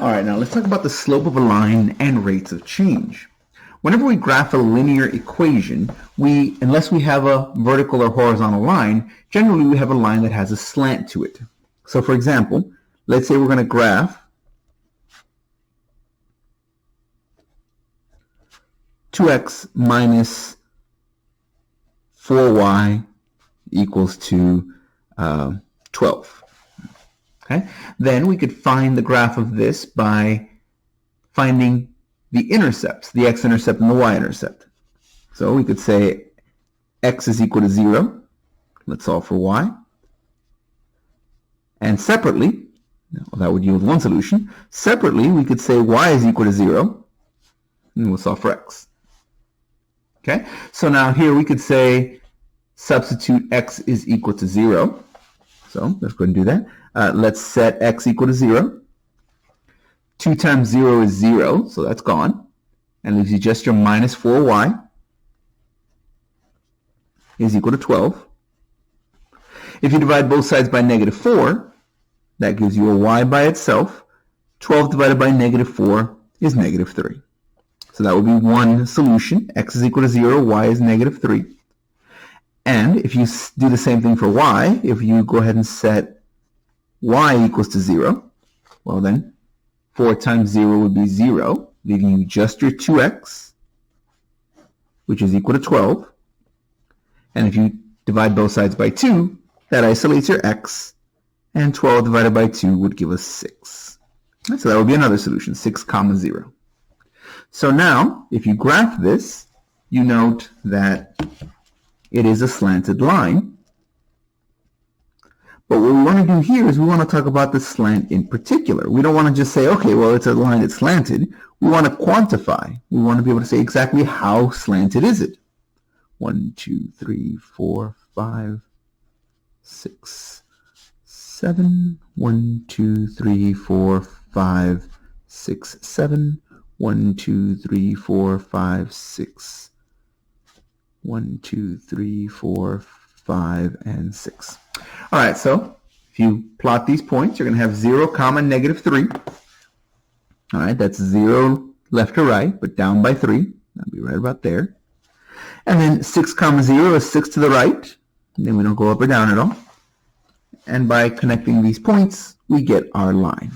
All right, now let's talk about the slope of a line and rates of change. Whenever we graph a linear equation, unless we have a vertical or horizontal line, generally we have a line that has a slant to it. So for example, let's say we're going to graph 2x minus 4y equals to 12. Okay? Then we could find the graph of this by finding the intercepts, the x-intercept and the y-intercept. So we could say x is equal to 0. Let's solve for y. And separately, that would yield one solution. Separately, we could say y is equal to 0. And we'll solve for x. Okay? So now here we could say substitute x is equal to 0. So let's go ahead and do that. Let's set x equal to 0. 2 times 0 is 0, so that's gone. And leaves you just your minus 4y is equal to 12. If you divide both sides by negative 4, that gives you a y by itself. 12 divided by negative 4 is negative 3. So that would be one solution. X is equal to 0, y is negative 3. And if you do the same thing for y, if you go ahead and set y equals to 0, well then 4 times 0 would be 0, leaving you just your 2x, which is equal to 12. And if you divide both sides by 2, that isolates your x, and 12 divided by 2 would give us 6. So that would be another solution, 6 comma 0. So now, if you graph this, you note that it is a slanted line. But what we want to do here is we want to talk about the slant in particular. We don't want to just say, okay, well, it's a line that's slanted. We want to quantify. We want to be able to say exactly how slanted is it. 1, 2, 3, 4, 5, 6, 7. 1, 2, 3, 4, 5, 6, 7. 1, 2, 3, 4, 5, 6. 1, 2, 3, 4, 5, and 6. All right, so if you plot these points, you're going to have 0, comma, negative 3. All right, that's 0 left to right, but down by 3. That'll be right about there. And then 6, comma 0 is 6 to the right. And then we don't go up or down at all. And by connecting these points, we get our line.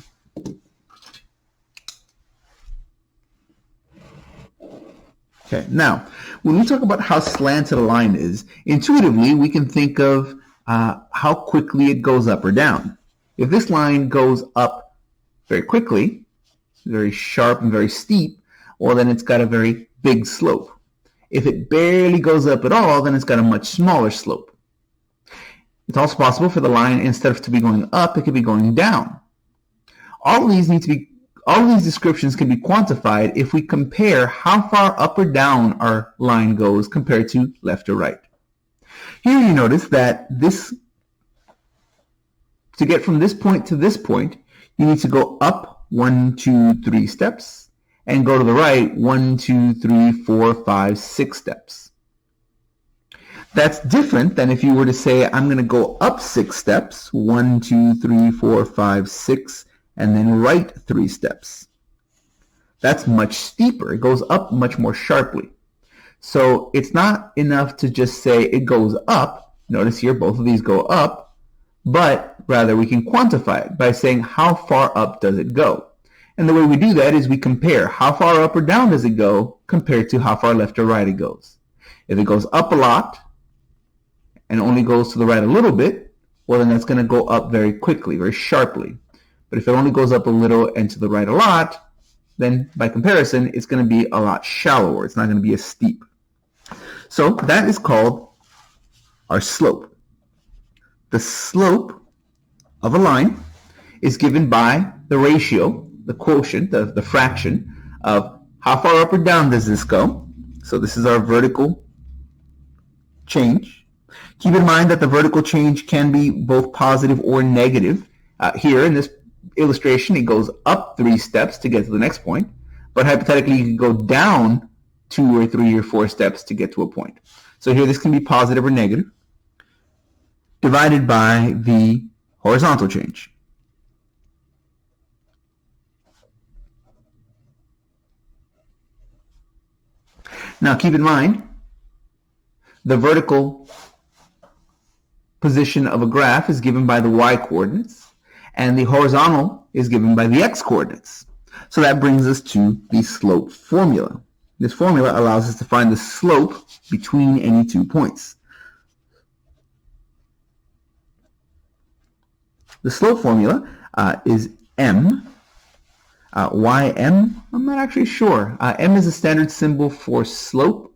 Okay, now, when we talk about how slanted a line is, intuitively we can think of how quickly it goes up or down. If this line goes up very quickly, very sharp and very steep, well then it's got a very big slope. If it barely goes up at all, then it's got a much smaller slope. It's also possible for the line, instead of to be going up, it could be going down. All of these descriptions can be quantified if we compare how far up or down our line goes compared to left or right. Here you notice that to get from this point to this point, you need to go up 1, 2, 3 steps and go to the right 1, 2, 3, 4, 5, 6 steps. That's different than if you were to say, I'm going to go up 6 steps, 1, 2, 3, 4, 5, 6, and then right 3 steps. That's much steeper. It goes up much more sharply. So it's not enough to just say it goes up. Notice here both of these go up, but rather we can quantify it by saying how far up does it go. And the way we do that is we compare how far up or down does it go compared to how far left or right it goes. If it goes up a lot and only goes to the right a little bit, well then that's going to go up very quickly, very sharply. But if it only goes up a little and to the right a lot, then by comparison, it's going to be a lot shallower. It's not going to be as steep. So that is called our slope. The slope of a line is given by the ratio, the quotient, the fraction of how far up or down does this go. So this is our vertical change. Keep in mind that the vertical change can be both positive or negative. Here in this illustration, it goes up 3 steps to get to the next point, but hypothetically you can go down 2 or 3 or 4 steps to get to a point. So here this can be positive or negative, divided by the horizontal change. Now keep in mind, the vertical position of a graph is given by the y-coordinates, and the horizontal is given by the x-coordinates. So that brings us to the slope formula. This formula allows us to find the slope between any 2 points. The slope formula is m. Why m? I'm not actually sure. M is a standard symbol for slope.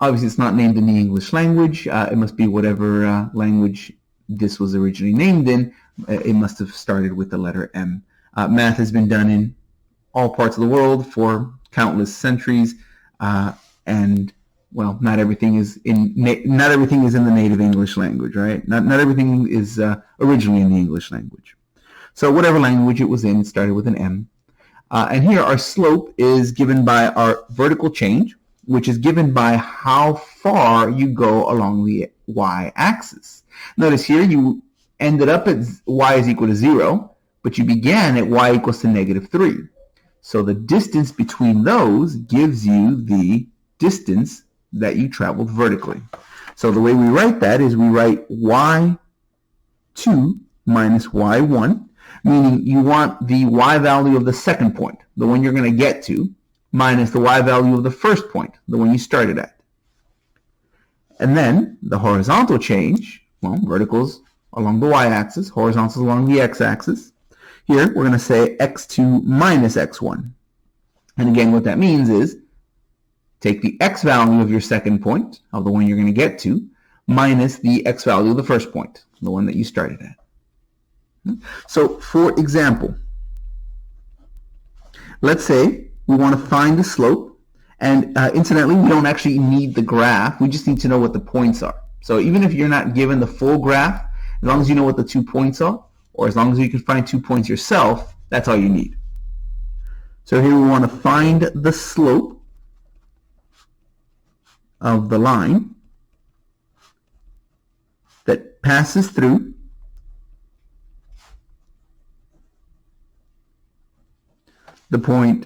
Obviously, it's not named in the English language. It must be whatever language this was originally named in. It must have started with the letter M. Math has been done in all parts of the world for countless centuries, and well, not everything is in the native English language, right? Not everything is originally in the English language. So whatever language it was in, it started with an M. And here our slope is given by our vertical change, which is given by how far you go along the y-axis. Notice here you ended up at y is equal to 0, but you began at y equals to -3. So the distance between those gives you the distance that you traveled vertically. So the way we write that is we write y2 minus y1, meaning you want the y value of the second point, the one you're going to get to, minus the y value of the first point, the one you started at. And then the horizontal change, well, verticals along the y-axis, horizontals along the x-axis. Here we're going to say x2 minus x1. And again, what that means is take the x value of your second point, of the one you're going to get to, minus the x value of the first point, the one that you started at. So, for example, let's say we want to find the slope, and incidentally, we don't actually need the graph. We just need to know what the points are. So even if you're not given the full graph, as long as you know what the 2 points are, or as long as you can find 2 points yourself, that's all you need. So here we want to find the slope of the line that passes through the point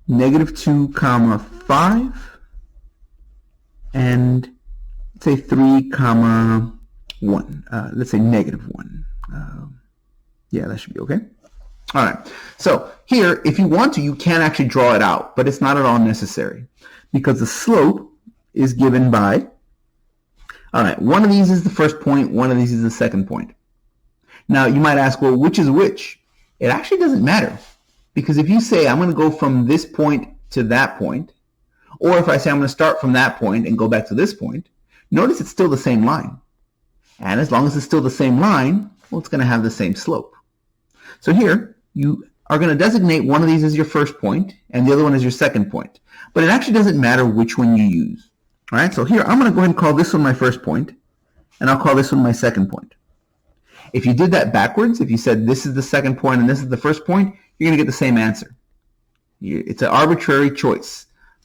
-2, 5 and say 3, 1. Let's say -1. Yeah, that should be okay. All right. So here, if you want to, you can actually draw it out, but it's not at all necessary because the slope is given by, all right, one of these is the first point, one of these is the second point. Now, you might ask, well, which is which? It actually doesn't matter, because if you say, I'm going to go from this point to that point, or if I say I'm going to start from that point and go back to this point, notice it's still the same line. And as long as it's still the same line, well, it's going to have the same slope. So here, you are going to designate one of these as your first point, and the other one as your second point. But it actually doesn't matter which one you use. All right, so here, I'm going to go ahead and call this one my first point, and I'll call this one my second point. If you did that backwards, if you said this is the second point and this is the first point, you're going to get the same answer. It's an arbitrary choice.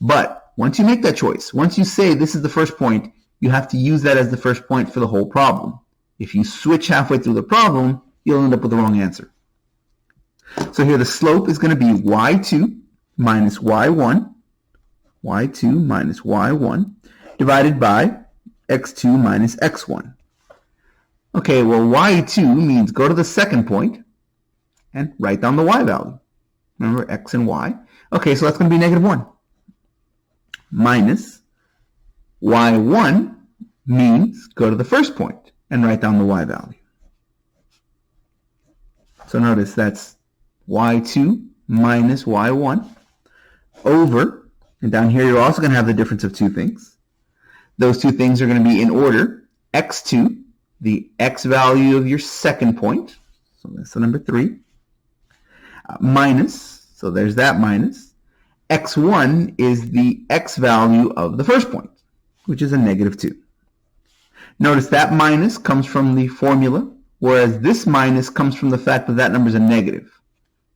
But once you make that choice, once you say this is the first point, you have to use that as the first point for the whole problem. If you switch halfway through the problem, you'll end up with the wrong answer. So here the slope is going to be y2 minus y1, y2 minus y1, divided by x2 minus x1. Okay, well, y2 means go to the second point and write down the y value. Remember, x and y. Okay, so that's going to be -1. Minus y1 means go to the first point and write down the y value. So notice that's y2 minus y1 over, and down here you're also going to have the difference of 2 things. Those 2 things are going to be in order. x2, the x value of your second point, so that's the number 3, minus, so there's that minus, x1 is the x value of the first point, which is a -2. Notice that minus comes from the formula, whereas this minus comes from the fact that that number is a negative.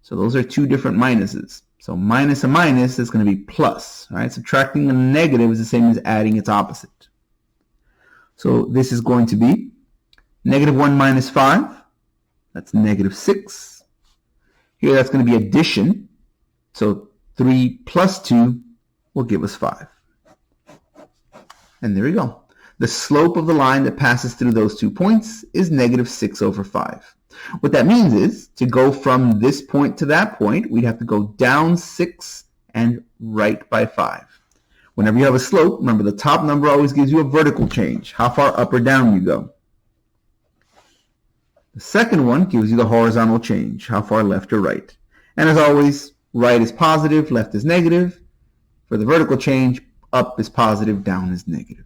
So those are 2 different minuses. So minus a minus is going to be plus. Right? Subtracting a negative is the same as adding its opposite. So this is going to be -1 minus 5. That's -6. Here that's going to be addition. So 3 plus 2 will give us 5. And there we go. The slope of the line that passes through those 2 points is negative 6 over 5. What that means is, to go from this point to that point, we'd have to go down 6 and right by 5. Whenever you have a slope, remember the top number always gives you a vertical change, how far up or down you go. The second one gives you the horizontal change, how far left or right. And as always, right is positive, left is negative. For the vertical change, up is positive, down is negative.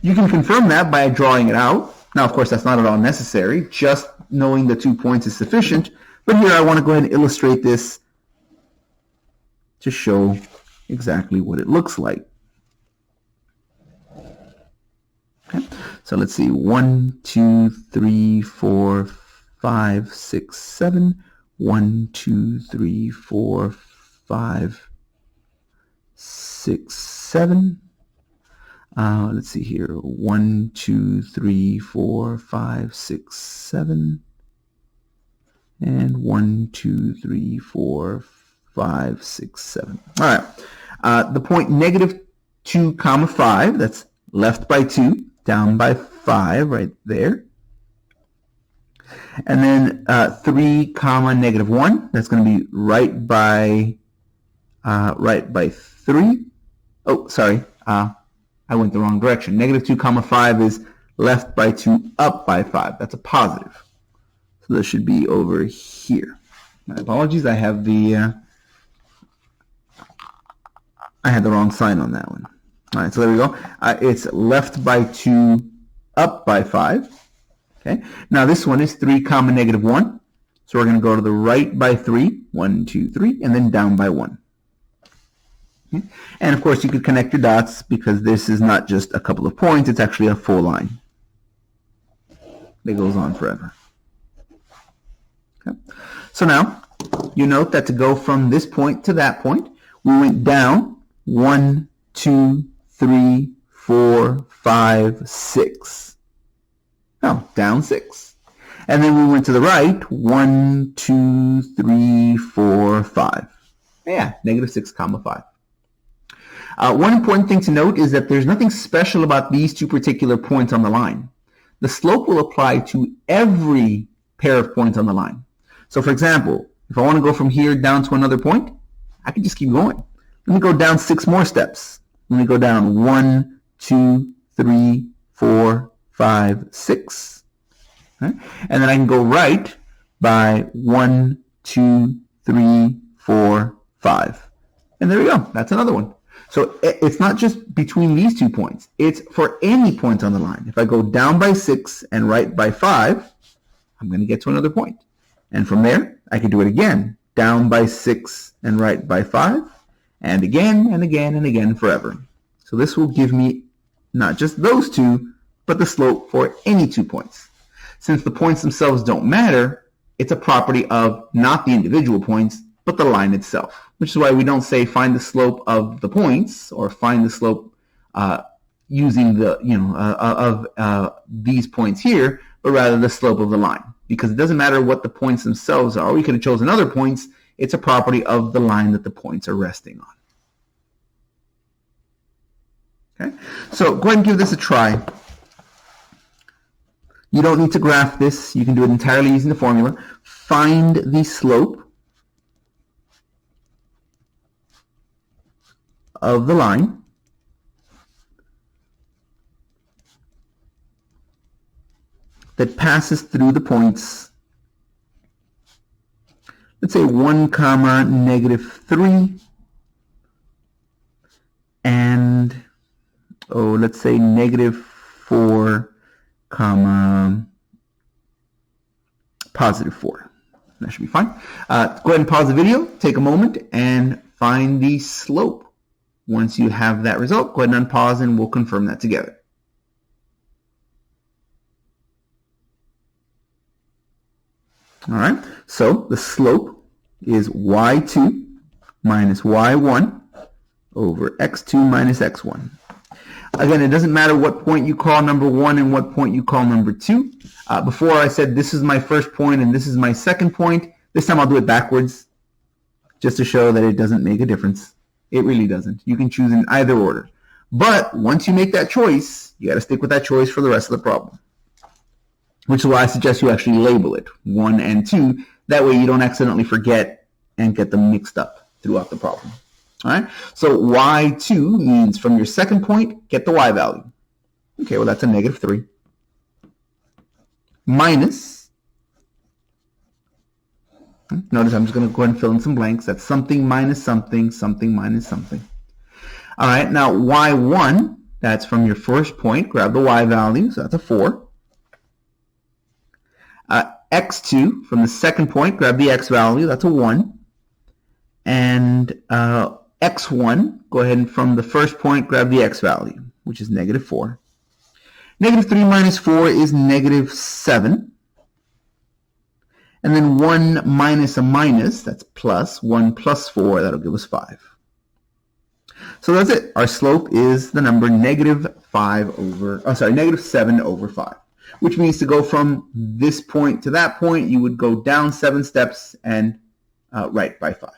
You can confirm that by drawing it out. Now, of course, that's not at all necessary. Just knowing the 2 points is sufficient. But here I want to go ahead and illustrate this to show exactly what it looks like. Okay. So let's see. 1, 2, 3, 4, 5, 6, 7. 1, 2, 3, 4, 5, 6, 7. Let's see here. 1, 2, 3, 4, 5, 6, 7. And 1, 2, 3, 4, 5, 6, 7. All right. The point negative 2, comma 5, that's left by 2, down by 5 right there. And then 3, comma negative 1, that's going to be right by 3. Oh, sorry. I went the wrong direction. Negative 2, comma 5 is left by 2, up by 5. That's a positive. So this should be over here. My apologies. I had the wrong sign on that one. All right, so there we go. It's left by 2, up by 5. Okay. Now this one is 3, comma negative 1. So we're going to go to the right by 3. 1, 2, 3, and then down by 1. Okay. And of course you could connect your dots because this is not just a couple of points, it's actually a full line that goes on forever. Okay. So now you note that to go from this point to that point, we went down 1, 2, 3, 4, 5, 6. No, down 6. And then we went to the right 1, 2, 3, 4, 5. Yeah, negative 6, comma 5. One important thing to note is that there's nothing special about these 2 particular points on the line. The slope will apply to every pair of points on the line. So for example, if I want to go from here down to another point, I can just keep going. Let me go down 6 more steps. Let me go down 1, 2, 3, 4, 5, 6. Okay? And then I can go right by 1, 2, 3, 4, 5. And there we go. That's another one. So it's not just between these 2 points. It's for any point on the line. If I go down by 6 and right by 5, I'm going to get to another point. And from there, I can do it again. Down by 6 and right by 5. And again and again and again forever. So this will give me not just those 2, but the slope for any 2 points. Since the points themselves don't matter, it's a property of not the individual points, but the line itself, which is why we don't say find the slope of the points or find the slope using the of these points here, but rather the slope of the line, because it doesn't matter what the points themselves are. We could have chosen other points. It's a property of the line that the points are resting on. Okay, so go ahead and give this a try. You don't need to graph this. You can do it entirely using the formula. Find the slope of the line that passes through the points, let's say 1, comma negative 3, and let's say negative 4, comma positive 4. That should be fine. Go ahead and pause the video, take a moment, and find the slope. Once you have that result, go ahead and unpause and we'll confirm that together. All right, so the slope is y2 minus y1 over x2 minus x1. Again, it doesn't matter what point you call number 1 and what point you call number 2. Before I said this is my first point and this is my second point. This time I'll do it backwards just to show that it doesn't make a difference. It really doesn't. You can choose in either order. But once you make that choice, you got to stick with that choice for the rest of the problem. Which is why I suggest you actually label it 1 and 2. That way you don't accidentally forget and get them mixed up throughout the problem. All right? So y2 means from your second point, get the y value. Okay, well that's a negative 3. Minus, notice I'm just going to go ahead and fill in some blanks. That's something minus something, something minus something. All right, now y1, that's from your first point. Grab the y value, so that's a 4. x2, from the second point, grab the x value, that's a 1. And x1, go ahead and from the first point, grab the x value, which is negative 4. Negative 3 minus 4 is negative 7. And then 1 minus a minus, that's plus. 1 plus 4, that'll give us 5. So that's it. Our slope is the number negative 7 over 5. Which means to go from this point to that point, you would go down 7 steps and right by 5.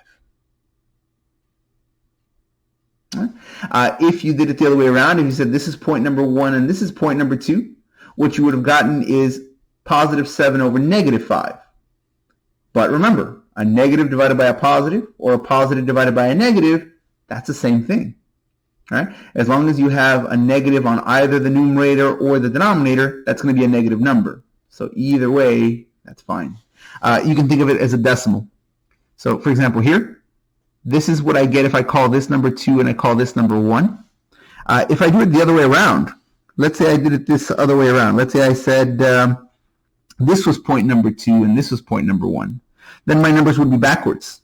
If you did it the other way around, if you said this is point number 1 and this is point number 2, what you would have gotten is positive 7 over negative 5. But remember, a negative divided by a positive or a positive divided by a negative, that's the same thing. Right? As long as you have a negative on either the numerator or the denominator, that's going to be a negative number. So either way, that's fine. You can think of it as a decimal. So for example here, this is what I get if I call this number 2 and I call this number 1. If I do it the other way around, let's say I did it this other way around. Let's say I said this was point number 2 and this was point number 1. Then my numbers would be backwards.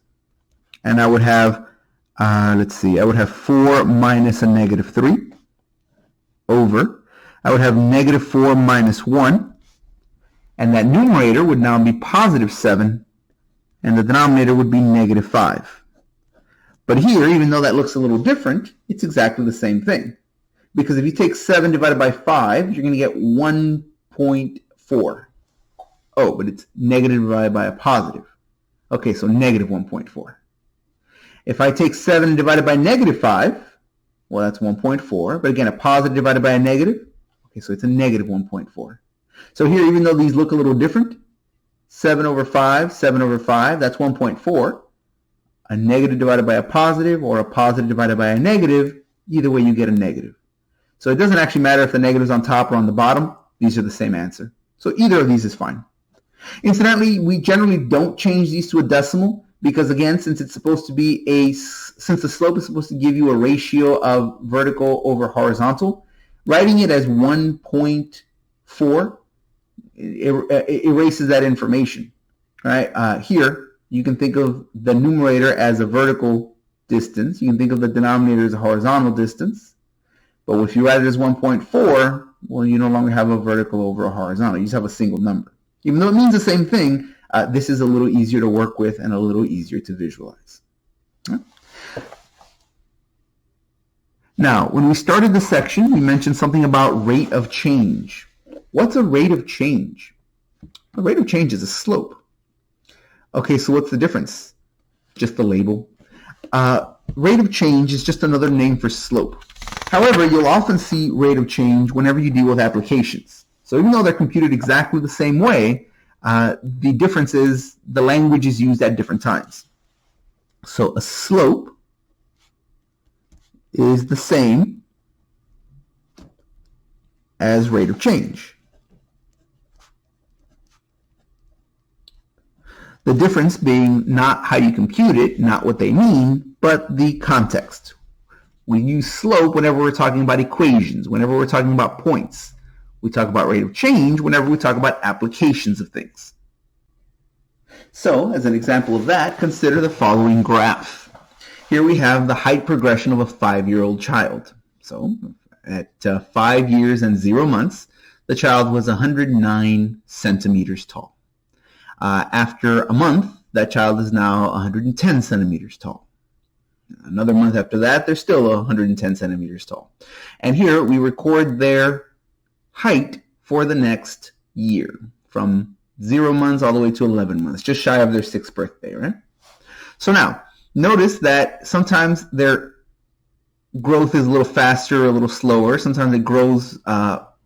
And I would have let's see, I would have 4 minus a negative 3 over. I would have negative 4 minus 1. And that numerator would now be positive 7. And the denominator would be negative 5. But here, even though that looks a little different, it's exactly the same thing. Because if you take 7 divided by 5, you're going to get 1.4. Oh, but it's negative divided by a positive. Okay, so negative 1.4. If I take 7 divided by negative 5, well, that's 1.4. But again, a positive divided by a negative, okay, so it's a negative 1.4. So here, even though these look a little different, 7 over 5, that's 1.4. A negative divided by a positive or a positive divided by a negative, either way you get a negative. So it doesn't actually matter if the negative is on top or on the bottom. These are the same answer. So either of these is fine. Incidentally, we generally don't change these to a decimal because, again, since it's supposed to be since the slope is supposed to give you a ratio of vertical over horizontal, writing it as 1.4 erases that information. Right? Here, you can think of the numerator as a vertical distance. You can think of the denominator as a horizontal distance. But if you write it as 1.4, well, you no longer have a vertical over a horizontal. You just have a single number. Even though it means the same thing, this is a little easier to work with and a little easier to visualize. Right? Now, when we started the section, we mentioned something about rate of change. What's a rate of change? A rate of change is a slope. Okay, so what's the difference? Just the label. Rate of change is just another name for slope. However, you'll often see rate of change whenever you deal with applications. So even though they're computed exactly the same way, the difference is the language is used at different times. So a slope is the same as rate of change. The difference being not how you compute it, not what they mean, but the context. We use slope whenever we're talking about equations, whenever we're talking about points. We talk about rate of change whenever we talk about applications of things. So, as an example of that, consider the following graph. Here we have the height progression of a 5-year-old child. So, at 5 years and 0 months, the child was 109 centimeters tall. After a month, that child is now 110 centimeters tall. Another month after that, they're still 110 centimeters tall. And here we record their height for the next year, from 0 months all the way to 11 months, just shy of their 6th birthday, right? So now, notice that sometimes their growth is a little faster, a little slower. Sometimes it grows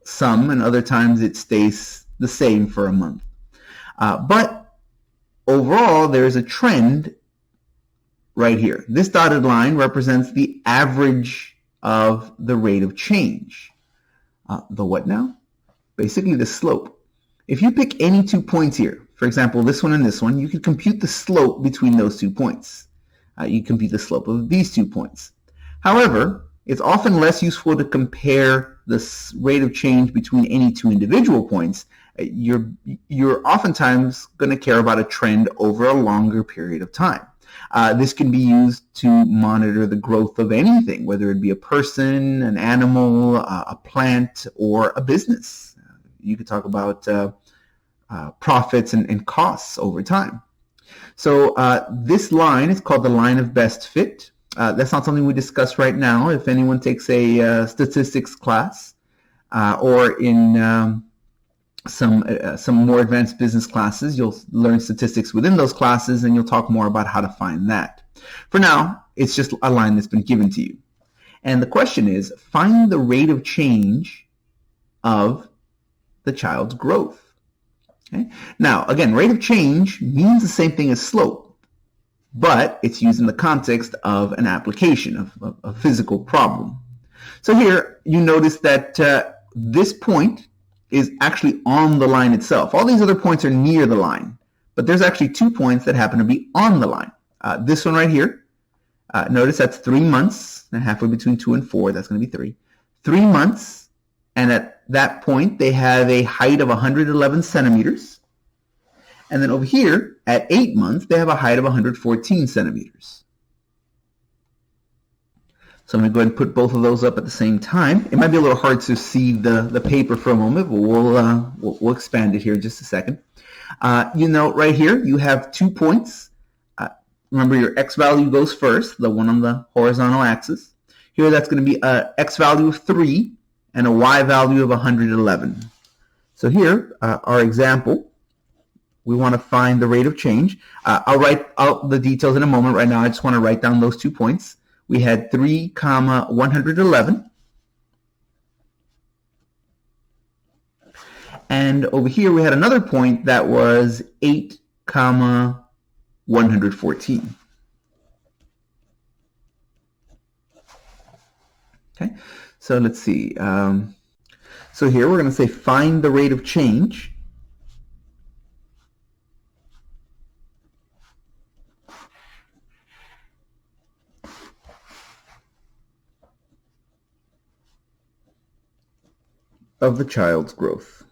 some, and other times it stays the same for a month. But overall, there's a trend right here. This dotted line represents the average of the rate of change. The what now? Basically the slope. If you pick any 2 points here, for example, this one and this one, you can compute the slope between those 2 points. You compute the slope of these 2 points. However, it's often less useful to compare the rate of change between any 2 individual points. You're oftentimes going to care about a trend over a longer period of time. This can be used to monitor the growth of anything, whether it be a person, an animal, a plant, or a business. You could talk about profits and costs over time. So this line is called the line of best fit. That's not something we discuss right now. If anyone takes a statistics class or in some more advanced business classes, you'll learn statistics within those classes, and you'll talk more about how to find that. For now, it's just a line that's been given to you. And the question is, find the rate of change of the child's growth. Okay? Now, again, rate of change means the same thing as slope, but it's used in the context of an application, of a physical problem. So here, you notice that this point is actually on the line itself. All these other points are near the line, but there's actually 2 points that happen to be on the line. This one right here, notice that's 3 months, and halfway between 2 and 4, that's going to be 3. 3 months, and at that point, they have a height of 111 centimeters. And then over here, at 8 months, they have a height of 114 centimeters. So I'm going to go ahead and put both of those up at the same time. It might be a little hard to see the paper for a moment, but we'll expand it here in just a second. You note right here, you have 2 points. Remember, your x value goes first, the one on the horizontal axis. Here, that's going to be an x value of 3 and a y value of 111. So here, our example, we want to find the rate of change. I'll write out the details in a moment. Right now, I just want to write down those 2 points. We had 3, 111. And over here, we had another point that was 8, 114. Okay, so let's see. So here we're going to say find the rate of change. Of the child's growth.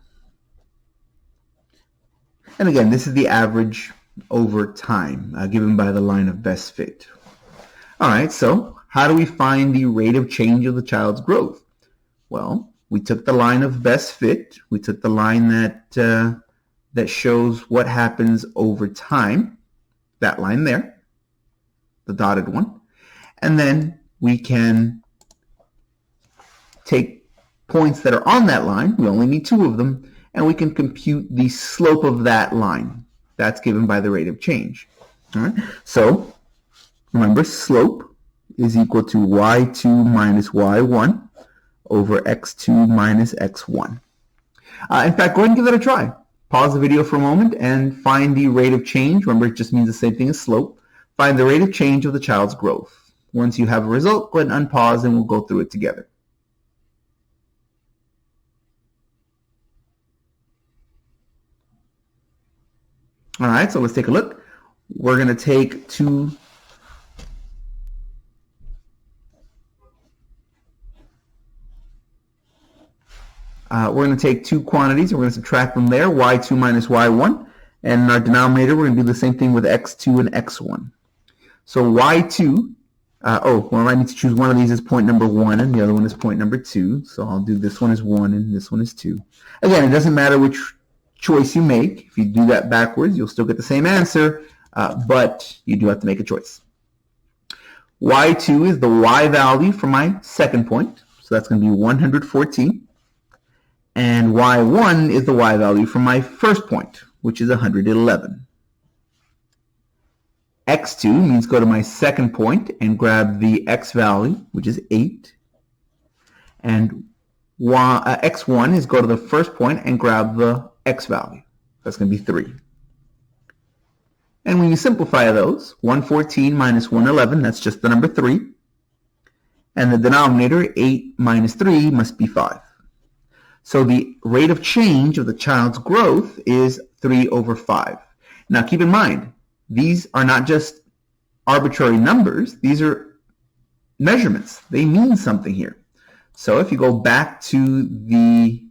And again, this is the average over time given by the line of best fit. All right, so how do we find the rate of change of the child's growth? Well, we took the line of best fit. We took the line that shows what happens over time, that line there, the dotted one. And then we can take points that are on that line, we only need 2 of them, and we can compute the slope of that line. That's given by the rate of change. All right. So remember, slope is equal to y2 minus y1 over x2 minus x1. In fact, go ahead and give that a try. Pause the video for a moment and find the rate of change. Remember, it just means the same thing as slope. Find the rate of change of the child's growth. Once you have a result, go ahead and unpause and we'll go through it together. All right, so let's take a look. We're going to take 2 quantities, and we're going to subtract them there, y2 minus y1. And in our denominator, we're going to do the same thing with x2 and x1. So y2, I need to choose one of these as point number 1, and the other one is point number 2. So I'll do this one as 1, and this one is 2. Again, it doesn't matter which choice you make. If you do that backwards, you'll still get the same answer, but you do have to make a choice. Y2 is the y value for my second point, so that's going to be 114. And y1 is the y value for my first point, which is 111. x2 means go to my second point and grab the x value, which is 8. And x1 is go to the first point and grab the x value. That's going to be 3. And when you simplify those, 114 minus 111, that's just the number 3. And the denominator, 8 minus 3, must be 5. So the rate of change of the child's growth is 3 over 5. Now keep in mind, these are not just arbitrary numbers. These are measurements. They mean something here. So if you go back to the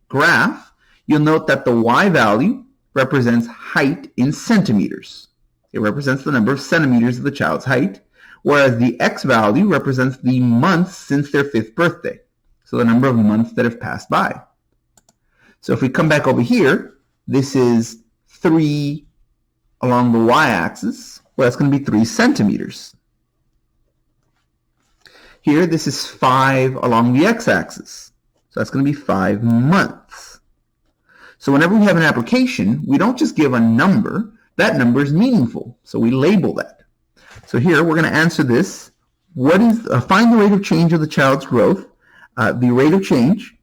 graph, you'll note that the y value represents height in centimeters. It represents the number of centimeters of the child's height, whereas the x value represents the months since their 5th birthday. So the number of months that have passed by. So if we come back over here, this is 3 along the y-axis. Well, that's going to be 3 centimeters. Here, this is 5 along the x-axis. So that's going to be 5 months. So whenever we have an application, we don't just give a number. That number is meaningful. So we label that. So here, we're going to answer this. What is find the rate of change of the child's growth. The rate of change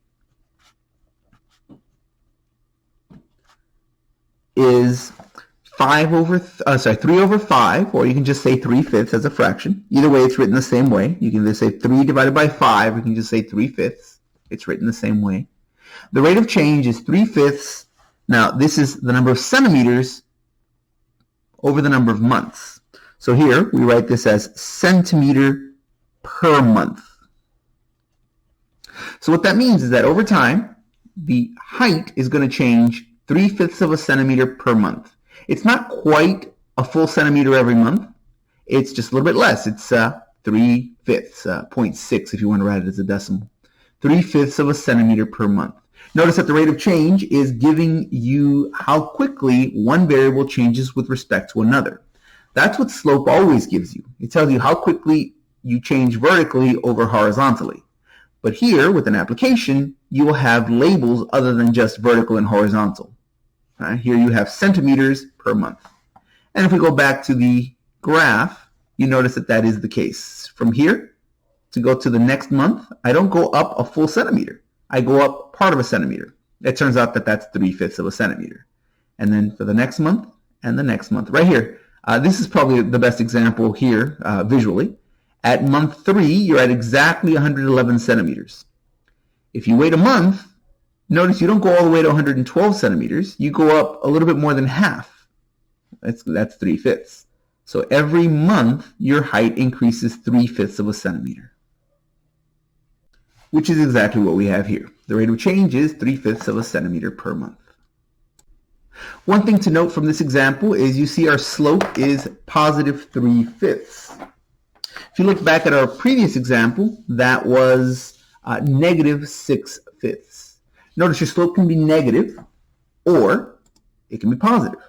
is 3 over 5, or you can just say 3/5 as a fraction. Either way, it's written the same way. You can either say 3 divided by 5, or you can just say 3/5. It's written the same way. The rate of change is 3/5. Now, this is the number of centimeters over the number of months. So here, we write this as centimeter per month. So what that means is that over time, the height is going to change 3/5 of a centimeter per month. It's not quite a full centimeter every month. It's just a little bit less. It's 3/5, 0.6 if you want to write it as a decimal. 3/5 of a centimeter per month. Notice that the rate of change is giving you how quickly one variable changes with respect to another. That's what slope always gives you. It tells you how quickly you change vertically over horizontally. But here, with an application, you will have labels other than just vertical and horizontal. Here you have centimeters per month. And if we go back to the graph, you notice that that is the case. From here to go to the next month, I don't go up a full centimeter. I go up part of a centimeter. It turns out that that's 3/5 of a centimeter. And then for the next month and the next month. Right here, this is probably the best example here visually. At month 3, you're at exactly 111 centimeters. If you wait a month, notice you don't go all the way to 112 centimeters. You go up a little bit more than half. That's 3/5. So every month, your height increases 3/5 of a centimeter, which is exactly what we have here. The rate of change is 3/5 of a centimeter per month. One thing to note from this example is you see our slope is positive 3/5. If you look back at our previous example, that was negative 6/5. Notice your slope can be negative or it can be positive.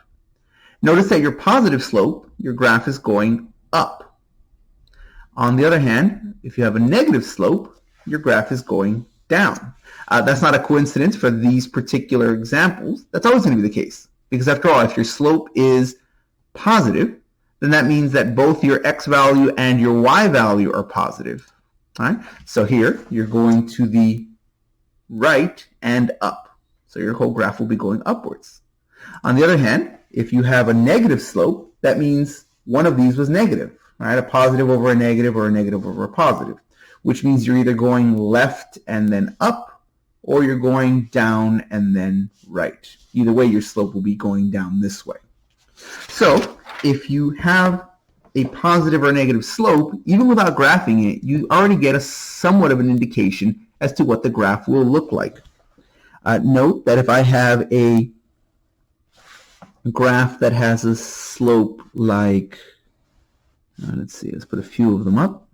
Notice that your positive slope, your graph is going up. On the other hand, if you have a negative slope, your graph is going down. That's not a coincidence for these particular examples. That's always going to be the case. Because after all, if your slope is positive, then that means that both your x value and your y value are positive. All right? So here, you're going to the right and up. So your whole graph will be going upwards. On the other hand, if you have a negative slope, that means one of these was negative. Right? A positive over a negative or a negative over a positive, which means you're either going left and then up, or you're going down and then right. Either way, your slope will be going down this way. So if you have a positive or negative slope, even without graphing it, you already get a somewhat of an indication as to what the graph will look like. Note that if I have a graph that has a slope like, let's see, let's put a few of them up.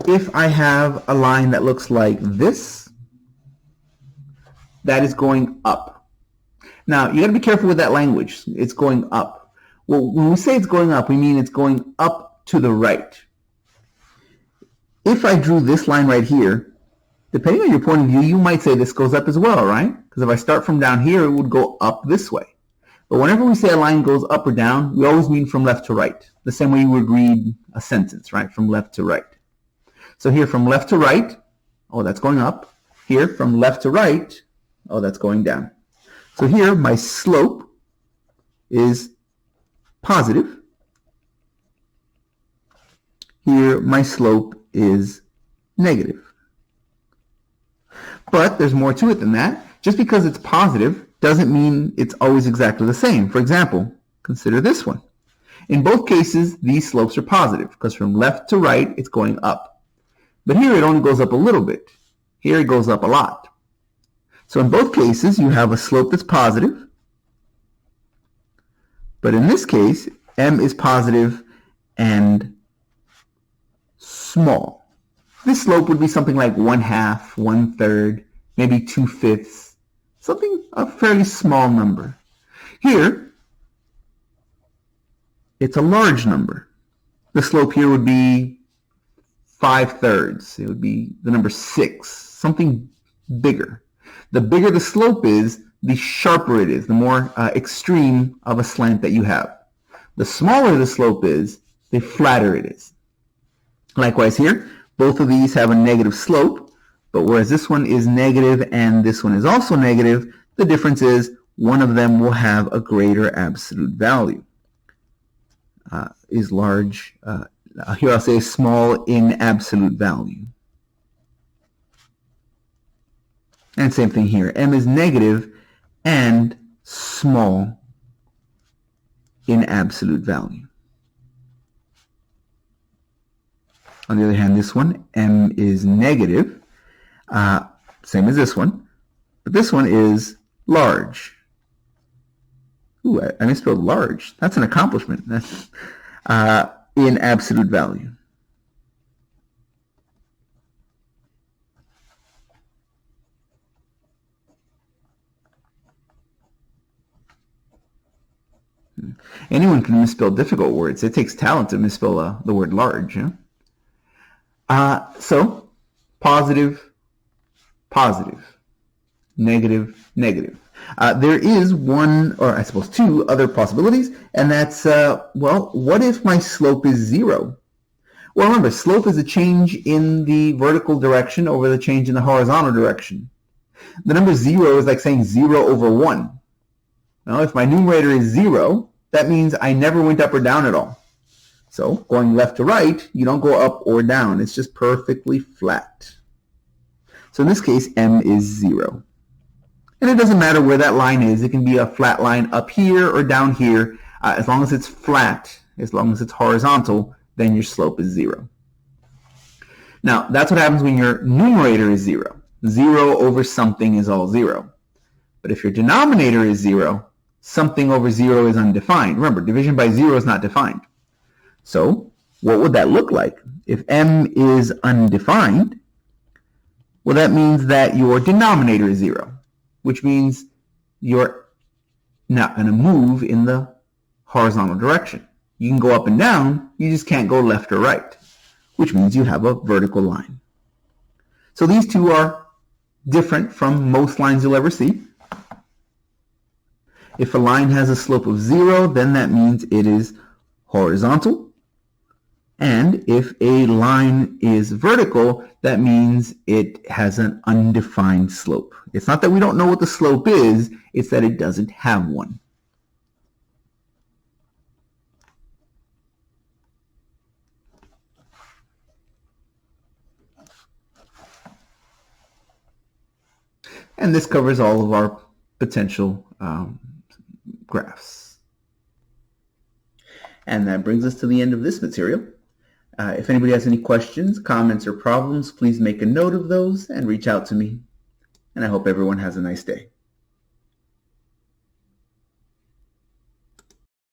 If I have a line that looks like this, that is going up. Now, you got to be careful with that language. It's going up. Well, when we say it's going up, we mean it's going up to the right. If I drew this line right here, depending on your point of view, you might say this goes up as well, right? Because if I start from down here, it would go up this way. But whenever we say a line goes up or down, we always mean from left to right. The same way you would read a sentence, right? From left to right. So here from left to right, oh, that's going up. Here from left to right, oh, that's going down. So here my slope is positive. Here my slope is negative. But there's more to it than that. Just because it's positive doesn't mean it's always exactly the same. For example, consider this one. In both cases, these slopes are positive because from left to right, it's going up. But here it only goes up a little bit. Here it goes up a lot. So in both cases, you have a slope that's positive. But in this case, m is positive and small. This slope would be something like 1/2, 1/3, maybe 2/5, something, a fairly small number. Here, it's a large number. The slope here would be 5/3. It would be the number 6, something bigger. The bigger the slope is, the sharper it is, the more extreme of a slant that you have. The smaller the slope is, the flatter it is. Likewise here, both of these have a negative slope, but whereas this one is negative and this one is also negative, the difference is one of them will have a greater absolute value. Is large, here I'll say small in absolute value. And same thing here, m is negative and small in absolute value. On the other hand, this one, m is negative, same as this one, but this one is large. Ooh, I misspelled large. That's an accomplishment. In absolute value. Anyone can misspell difficult words. It takes talent to misspell the word large. Yeah? So, positive, positive, negative, negative. There is one, or I suppose two other possibilities, and that's, well, what if my slope is 0? Well, remember, slope is a change in the vertical direction over the change in the horizontal direction. The number 0 is like saying 0 over 1. Well, if my numerator is 0, that means I never went up or down at all. So, going left to right, you don't go up or down. It's just perfectly flat. So in this case, m is 0. And it doesn't matter where that line is. It can be a flat line up here or down here. As long as it's flat, as long as it's horizontal, then your slope is 0. Now, that's what happens when your numerator is 0. 0 over something is all 0. But if your denominator is 0, something over 0 is undefined. Remember, division by 0 is not defined. So, what would that look like? If m is undefined, well, that means that your denominator is 0, which means you're not going to move in the horizontal direction. You can go up and down, you just can't go left or right, which means you have a vertical line. So these two are different from most lines you'll ever see. If a line has a slope of 0, then that means it is horizontal. And if a line is vertical, that means it has an undefined slope. It's not that we don't know what the slope is, it's that it doesn't have one. And this covers all of our potential graphs. And that brings us to the end of this material. If anybody has any questions, comments, or problems, please make a note of those and reach out to me. And I hope everyone has a nice day.